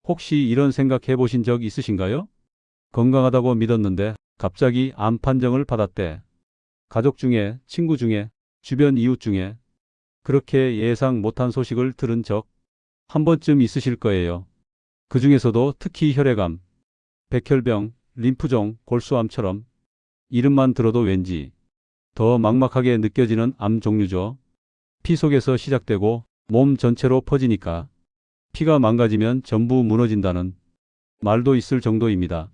혹시 이런 생각 해보신 적 있으신가요? 건강하다고 믿었는데 갑자기 암 판정을 받았대. 가족 중에, 친구 중에, 주변 이웃 중에 그렇게 예상 못한 소식을 들은 적 한 번쯤 있으실 거예요. 그 중에서도 특히 혈액암, 백혈병, 림프종, 골수암처럼 이름만 들어도 왠지 더 막막하게 느껴지는 암 종류죠. 피 속에서 시작되고 몸 전체로 퍼지니까 피가 망가지면 전부 무너진다는 말도 있을 정도입니다.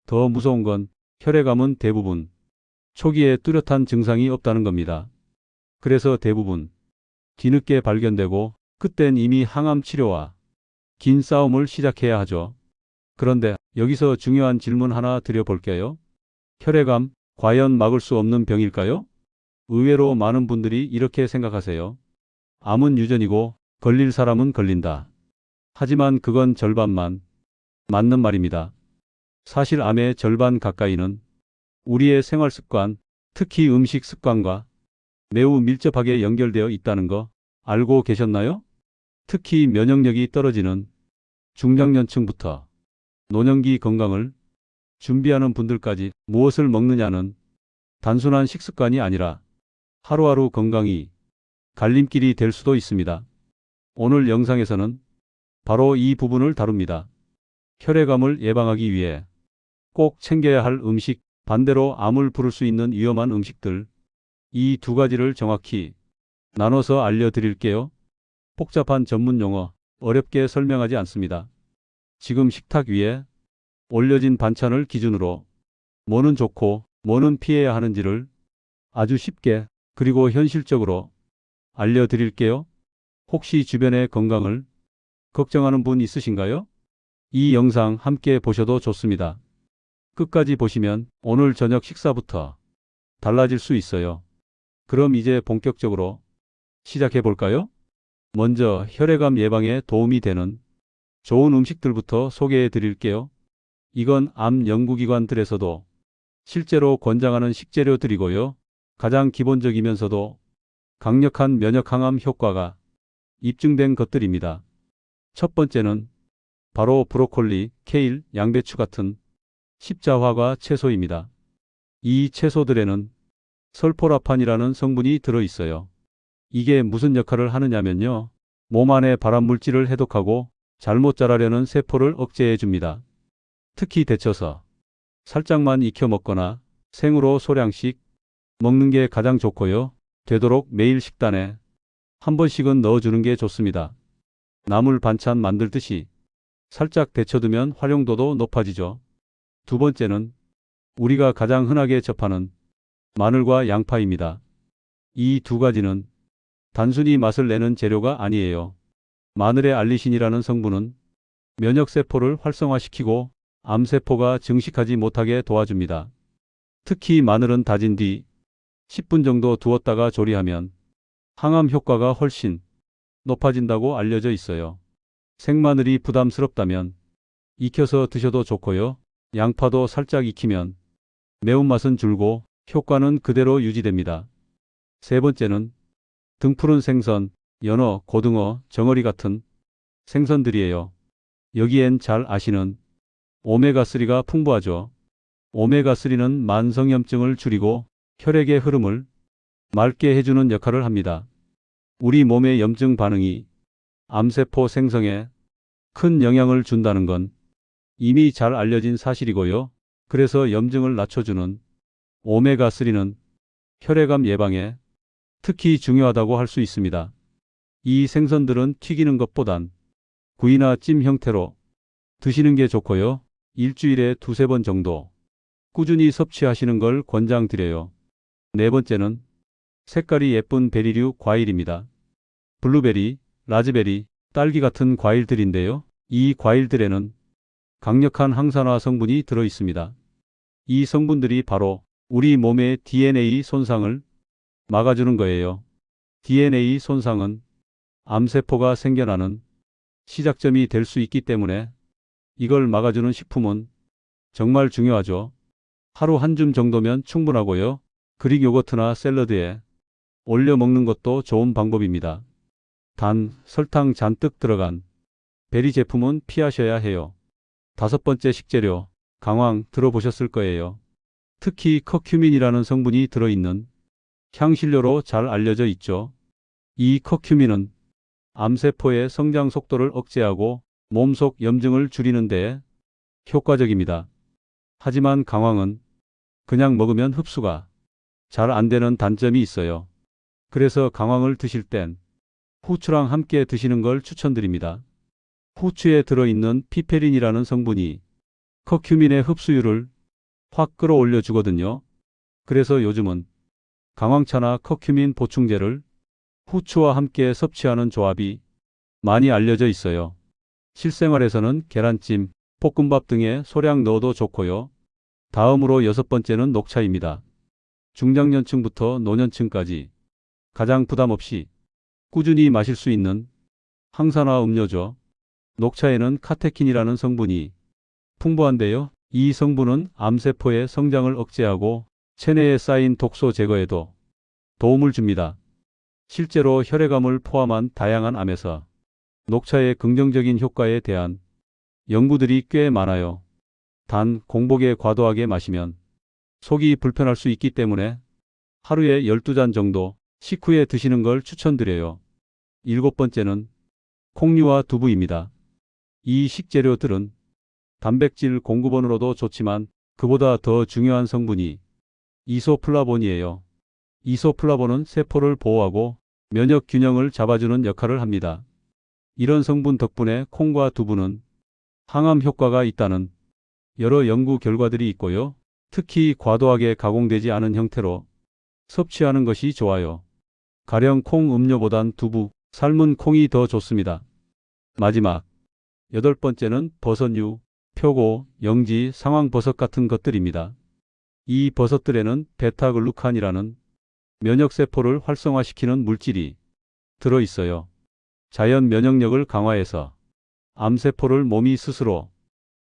더 무서운 건 혈액암은 대부분 초기에 뚜렷한 증상이 없다는 겁니다. 그래서 대부분 뒤늦게 발견되고 그땐 이미 항암 치료와 긴 싸움을 시작해야 하죠. 그런데 여기서 중요한 질문 하나 드려볼게요. 혈액암, 과연 막을 수 없는 병일까요? 의외로 많은 분들이 이렇게 생각하세요. 암은 유전이고 걸릴 사람은 걸린다. 하지만 그건 절반만 맞는 말입니다. 사실 암의 절반 가까이는 우리의 생활 습관, 특히 음식 습관과 매우 밀접하게 연결되어 있다는 거 알고 계셨나요? 특히 면역력이 떨어지는 중장년층부터 노년기 건강을 준비하는 분들까지 무엇을 먹느냐는 단순한 식습관이 아니라 하루하루 건강이 갈림길이 될 수도 있습니다. 오늘 영상에서는 바로 이 부분을 다룹니다. 혈액암을 예방하기 위해 꼭 챙겨야 할 음식, 반대로 암을 부를 수 있는 위험한 음식들, 이 두 가지를 정확히 나눠서 알려드릴게요. 복잡한 전문 용어, 어렵게 설명하지 않습니다. 지금 식탁 위에 올려진 반찬을 기준으로 뭐는 좋고 뭐는 피해야 하는지를 아주 쉽게 그리고 현실적으로 알려드릴게요. 혹시 주변의 건강을 걱정하는 분 있으신가요? 이 영상 함께 보셔도 좋습니다. 끝까지 보시면 오늘 저녁 식사부터 달라질 수 있어요. 그럼 이제 본격적으로 시작해 볼까요? 먼저 혈액암 예방에 도움이 되는 좋은 음식들부터 소개해 드릴게요. 이건 암 연구기관들에서도 실제로 권장하는 식재료들이고요. 가장 기본적이면서도 강력한 면역 항암 효과가 입증된 것들입니다. 첫 번째는 바로 브로콜리, 케일, 양배추 같은 십자화과 채소입니다. 이 채소들에는 설포라판이라는 성분이 들어 있어요. 이게 무슨 역할을 하느냐면요. 몸 안의 발암 물질을 해독하고 잘못 자라려는 세포를 억제해 줍니다. 특히 데쳐서 살짝만 익혀 먹거나 생으로 소량씩 먹는 게 가장 좋고요. 되도록 매일 식단에 한 번씩은 넣어주는 게 좋습니다. 나물 반찬 만들듯이 살짝 데쳐두면 활용도도 높아지죠. 두 번째는 우리가 가장 흔하게 접하는 마늘과 양파입니다. 이 두 가지는 단순히 맛을 내는 재료가 아니에요. 마늘의 알리신이라는 성분은 면역세포를 활성화시키고 암세포가 증식하지 못하게 도와줍니다. 특히 마늘은 다진 뒤 10분 정도 두었다가 조리하면 항암 효과가 훨씬 높아진다고 알려져 있어요. 생마늘이 부담스럽다면 익혀서 드셔도 좋고요. 양파도 살짝 익히면 매운맛은 줄고 효과는 그대로 유지됩니다. 세 번째는 등푸른 생선, 연어, 고등어, 정어리 같은 생선들이에요. 여기엔 잘 아시는 오메가3가 풍부하죠. 오메가3는 만성염증을 줄이고 혈액의 흐름을 맑게 해주는 역할을 합니다. 우리 몸의 염증 반응이 암세포 생성에 큰 영향을 준다는 건 이미 잘 알려진 사실이고요. 그래서 염증을 낮춰주는 오메가3는 혈액암 예방에 특히 중요하다고 할 수 있습니다. 이 생선들은 튀기는 것보단 구이나 찜 형태로 드시는 게 좋고요. 일주일에 두세 번 정도 꾸준히 섭취하시는 걸 권장드려요. 네 번째는 색깔이 예쁜 베리류 과일입니다. 블루베리, 라즈베리, 딸기 같은 과일들인데요. 이 과일들에는 강력한 항산화 성분이 들어 있습니다. 이 성분들이 바로 우리 몸의 DNA 손상을 막아주는 거예요. DNA 손상은 암세포가 생겨나는 시작점이 될 수 있기 때문에 이걸 막아주는 식품은 정말 중요하죠. 하루 한 줌 정도면 충분하고요. 그릭 요거트나 샐러드에 올려 먹는 것도 좋은 방법입니다. 단, 설탕 잔뜩 들어간 베리 제품은 피하셔야 해요. 다섯 번째 식재료, 강황 들어보셨을 거예요. 특히 커큐민이라는 성분이 들어있는 향신료로 잘 알려져 있죠. 이 커큐민은 암세포의 성장 속도를 억제하고 몸속 염증을 줄이는 데 효과적입니다. 하지만 강황은 그냥 먹으면 흡수가 잘 안 되는 단점이 있어요. 그래서 강황을 드실 땐 후추랑 함께 드시는 걸 추천드립니다. 후추에 들어있는 피페린이라는 성분이 커큐민의 흡수율을 확 끌어올려 주거든요. 그래서 요즘은 강황차나 커큐민 보충제를 후추와 함께 섭취하는 조합이 많이 알려져 있어요. 실생활에서는 계란찜, 볶음밥 등에 소량 넣어도 좋고요. 다음으로 여섯 번째는 녹차입니다. 중장년층부터 노년층까지 가장 부담 없이 꾸준히 마실 수 있는 항산화 음료죠. 녹차에는 카테킨이라는 성분이 풍부한데요. 이 성분은 암세포의 성장을 억제하고 체내에 쌓인 독소 제거에도 도움을 줍니다. 실제로 혈액암을 포함한 다양한 암에서 녹차의 긍정적인 효과에 대한 연구들이 꽤 많아요. 단 공복에 과도하게 마시면 속이 불편할 수 있기 때문에 하루에 12잔 정도 식후에 드시는 걸 추천드려요. 일곱 번째는 콩류와 두부입니다. 이 식재료들은 단백질 공급원으로도 좋지만 그보다 더 중요한 성분이 이소플라본이에요. 이소플라본은 세포를 보호하고 면역 균형을 잡아주는 역할을 합니다. 이런 성분 덕분에 콩과 두부는 항암 효과가 있다는 여러 연구 결과들이 있고요. 특히 과도하게 가공되지 않은 형태로 섭취하는 것이 좋아요. 가령 콩 음료보단 두부, 삶은 콩이 더 좋습니다. 마지막, 여덟 번째는 버섯류, 표고, 영지, 상황버섯 같은 것들입니다. 이 버섯들에는 베타글루칸이라는 면역세포를 활성화시키는 물질이 들어있어요. 자연 면역력을 강화해서 암세포를 몸이 스스로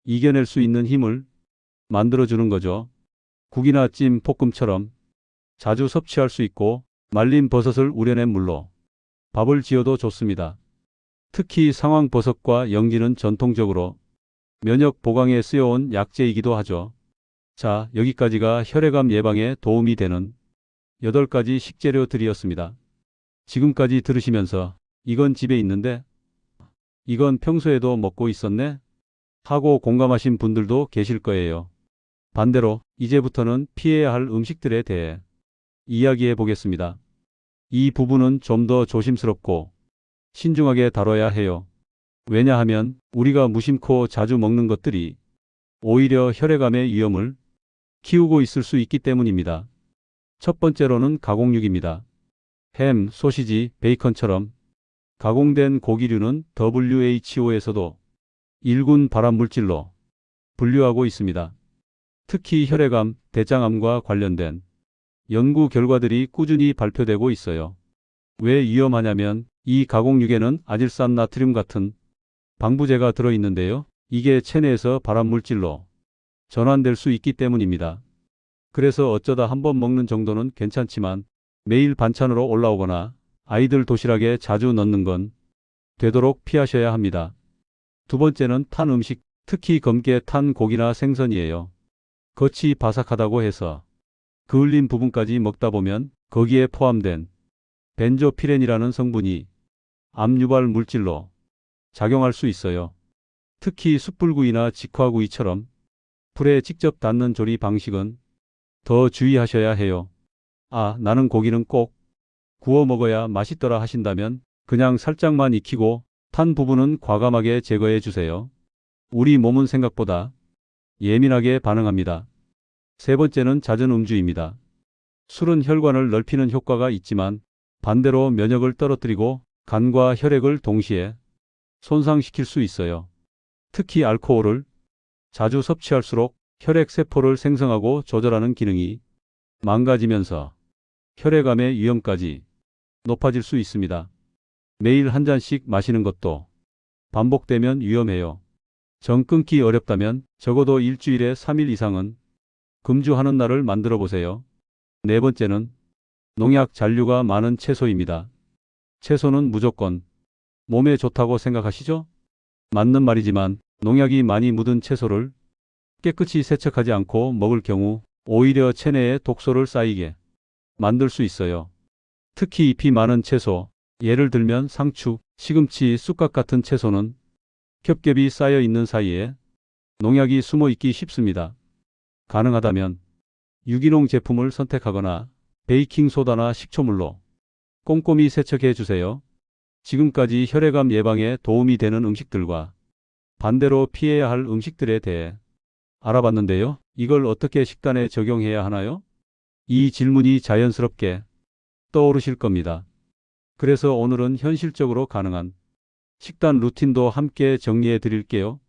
이겨낼 수 있는 힘을 만들어주는 거죠. 국이나 찜, 볶음처럼 자주 섭취할 수 있고 말린 버섯을 우려낸 물로 밥을 지어도 좋습니다. 특히 상황버섯과 영지는 전통적으로 면역 보강에 쓰여온 약재이기도 하죠. 자, 여기까지가 혈액암 예방에 도움이 되는 8가지 식재료들이었습니다. 지금까지 들으시면서 이건 집에 있는데 이건 평소에도 먹고 있었네? 하고 공감하신 분들도 계실 거예요. 반대로 이제부터는 피해야 할 음식들에 대해 이야기해 보겠습니다. 이 부분은 좀 더 조심스럽고 신중하게 다뤄야 해요. 왜냐하면 우리가 무심코 자주 먹는 것들이 오히려 혈액암의 위험을 키우고 있을 수 있기 때문입니다. 첫 번째로는 가공육입니다. 햄, 소시지, 베이컨처럼 가공된 고기류는 WHO에서도 1군 발암물질로 분류하고 있습니다. 특히 혈액암, 대장암과 관련된 연구 결과들이 꾸준히 발표되고 있어요. 왜 위험하냐면 이 가공육에는 아질산 나트륨 같은 방부제가 들어있는데요. 이게 체내에서 발암물질로 전환될 수 있기 때문입니다. 그래서 어쩌다 한번 먹는 정도는 괜찮지만 매일 반찬으로 올라오거나 아이들 도시락에 자주 넣는 건 되도록 피하셔야 합니다. 두 번째는 탄 음식, 특히 검게 탄 고기나 생선이에요. 겉이 바삭하다고 해서 그을린 부분까지 먹다 보면 거기에 포함된 벤조피렌이라는 성분이 암 유발 물질로 작용할 수 있어요. 특히 숯불구이나 직화구이처럼 불에 직접 닿는 조리 방식은 더 주의하셔야 해요. 아, 나는 고기는 꼭 구워 먹어야 맛있더라 하신다면 그냥 살짝만 익히고 탄 부분은 과감하게 제거해 주세요. 우리 몸은 생각보다 예민하게 반응합니다. 세 번째는 잦은 음주입니다. 술은 혈관을 넓히는 효과가 있지만 반대로 면역을 떨어뜨리고 간과 혈액을 동시에 손상시킬 수 있어요. 특히 알코올을 자주 섭취할수록 혈액 세포를 생성하고 조절하는 기능이 망가지면서 혈액암의 위험까지 높아질 수 있습니다. 매일 한 잔씩 마시는 것도 반복되면 위험해요. 정 끊기 어렵다면 적어도 일주일에 3일 이상은 금주하는 날을 만들어 보세요. 네 번째는 농약 잔류가 많은 채소입니다. 채소는 무조건 몸에 좋다고 생각하시죠? 맞는 말이지만 농약이 많이 묻은 채소를 깨끗이 세척하지 않고 먹을 경우 오히려 체내에 독소를 쌓이게 만들 수 있어요. 특히 잎이 많은 채소, 예를 들면 상추, 시금치, 쑥갓 같은 채소는 겹겹이 쌓여 있는 사이에 농약이 숨어 있기 쉽습니다. 가능하다면 유기농 제품을 선택하거나 베이킹소다나 식초물로 꼼꼼히 세척해 주세요. 지금까지 혈액암 예방에 도움이 되는 음식들과 반대로 피해야 할 음식들에 대해 알아봤는데요. 이걸 어떻게 식단에 적용해야 하나요? 이 질문이 자연스럽게 떠오르실 겁니다. 그래서 오늘은 현실적으로 가능한 식단 루틴도 함께 정리해 드릴게요.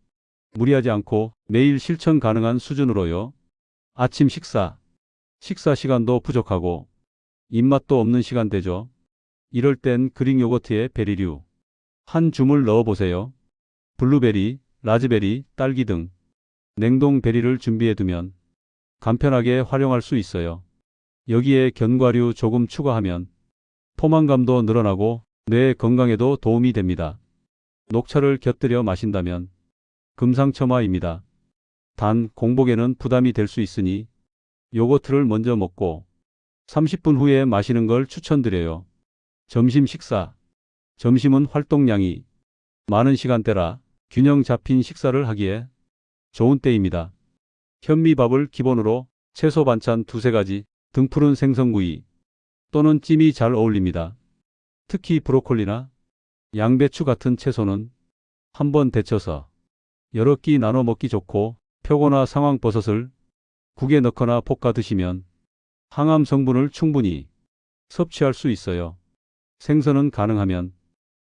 무리하지 않고 매일 실천 가능한 수준으로요. 아침 식사 시간도 부족하고 입맛도 없는 시간대죠. 이럴 땐 그릭 요거트에 베리류 한 줌을 넣어 보세요. 블루베리, 라즈베리, 딸기 등 냉동 베리를 준비해 두면 간편하게 활용할 수 있어요. 여기에 견과류 조금 추가하면 포만감도 늘어나고 뇌 건강에도 도움이 됩니다. 녹차를 곁들여 마신다면 금상첨화입니다. 단 공복에는 부담이 될 수 있으니 요거트를 먼저 먹고 30분 후에 마시는 걸 추천드려요. 점심 식사. 점심은 활동량이 많은 시간대라 균형 잡힌 식사를 하기에 좋은 때입니다. 현미밥을 기본으로 채소 반찬 두세 가지, 등푸른 생선구이 또는 찜이 잘 어울립니다. 특히 브로콜리나 양배추 같은 채소는 한번 데쳐서 여러 끼 나눠 먹기 좋고 표고나 상황버섯을 국에 넣거나 볶아 드시면 항암 성분을 충분히 섭취할 수 있어요. 생선은 가능하면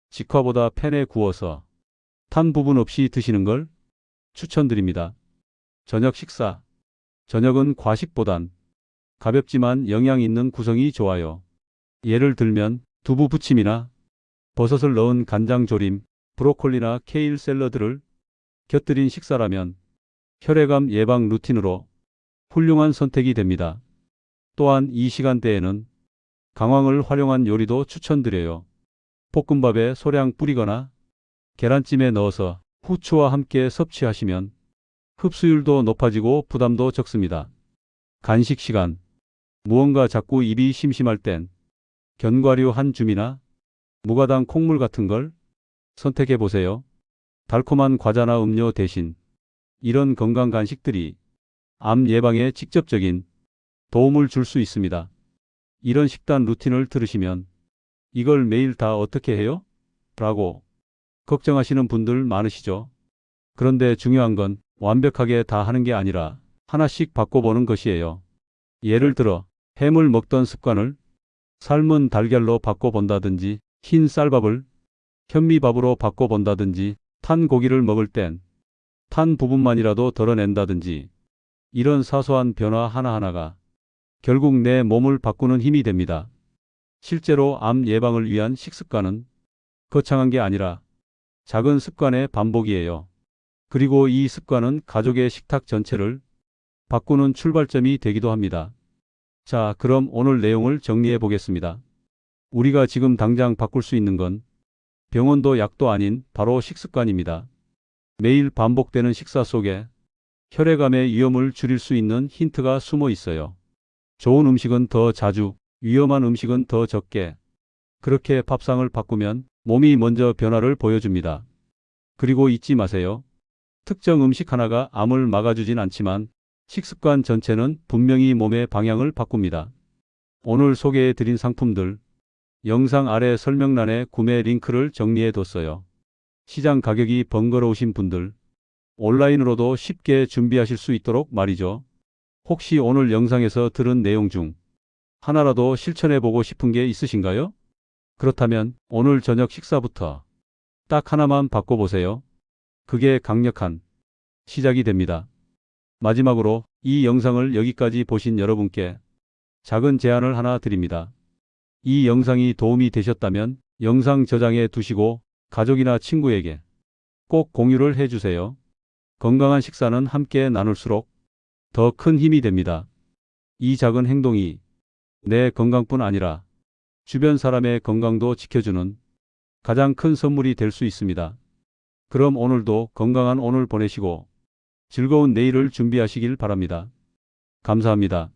직화보다 팬에 구워서 탄 부분 없이 드시는 걸 추천드립니다. 저녁 식사. 저녁은 과식보단 가볍지만 영양 있는 구성이 좋아요. 예를 들면 두부 부침이나 버섯을 넣은 간장조림, 브로콜리나 케일 샐러드를 곁들인 식사라면 혈액암 예방 루틴으로 훌륭한 선택이 됩니다. 또한 이 시간대에는 강황을 활용한 요리도 추천드려요. 볶음밥에 소량 뿌리거나 계란찜에 넣어서 후추와 함께 섭취하시면 흡수율도 높아지고 부담도 적습니다. 간식 시간. 무언가 자꾸 입이 심심할 땐 견과류 한 줌이나 무가당 콩물 같은 걸 선택해 보세요. 달콤한 과자나 음료 대신 이런 건강 간식들이 암 예방에 직접적인 도움을 줄 수 있습니다. 이런 식단 루틴을 들으시면 이걸 매일 다 어떻게 해요? 라고 걱정하시는 분들 많으시죠? 그런데 중요한 건 완벽하게 다 하는 게 아니라 하나씩 바꿔보는 것이에요. 예를 들어 햄을 먹던 습관을 삶은 달걀로 바꿔본다든지 흰 쌀밥을 현미밥으로 바꿔본다든지 탄 고기를 먹을 땐 탄 부분만이라도 덜어낸다든지 이런 사소한 변화 하나하나가 결국 내 몸을 바꾸는 힘이 됩니다. 실제로 암 예방을 위한 식습관은 거창한 게 아니라 작은 습관의 반복이에요. 그리고 이 습관은 가족의 식탁 전체를 바꾸는 출발점이 되기도 합니다. 자, 그럼 오늘 내용을 정리해 보겠습니다. 우리가 지금 당장 바꿀 수 있는 건 병원도 약도 아닌 바로 식습관입니다. 매일 반복되는 식사 속에 혈액암의 위험을 줄일 수 있는 힌트가 숨어 있어요. 좋은 음식은 더 자주, 위험한 음식은 더 적게. 그렇게 밥상을 바꾸면 몸이 먼저 변화를 보여줍니다. 그리고 잊지 마세요. 특정 음식 하나가 암을 막아주진 않지만 식습관 전체는 분명히 몸의 방향을 바꿉니다. 오늘 소개해 드린 상품들, 영상 아래 설명란에 구매 링크를 정리해 뒀어요. 시장 가격이 번거로우신 분들, 온라인으로도 쉽게 준비하실 수 있도록 말이죠. 혹시 오늘 영상에서 들은 내용 중 하나라도 실천해 보고 싶은 게 있으신가요? 그렇다면 오늘 저녁 식사부터 딱 하나만 바꿔보세요. 그게 강력한 시작이 됩니다. 마지막으로 이 영상을 여기까지 보신 여러분께 작은 제안을 하나 드립니다. 이 영상이 도움이 되셨다면 영상 저장해 두시고 가족이나 친구에게 꼭 공유를 해주세요. 건강한 식사는 함께 나눌수록 더 큰 힘이 됩니다. 이 작은 행동이 내 건강뿐 아니라 주변 사람의 건강도 지켜주는 가장 큰 선물이 될 수 있습니다. 그럼 오늘도 건강한 오늘 보내시고 즐거운 내일을 준비하시길 바랍니다. 감사합니다.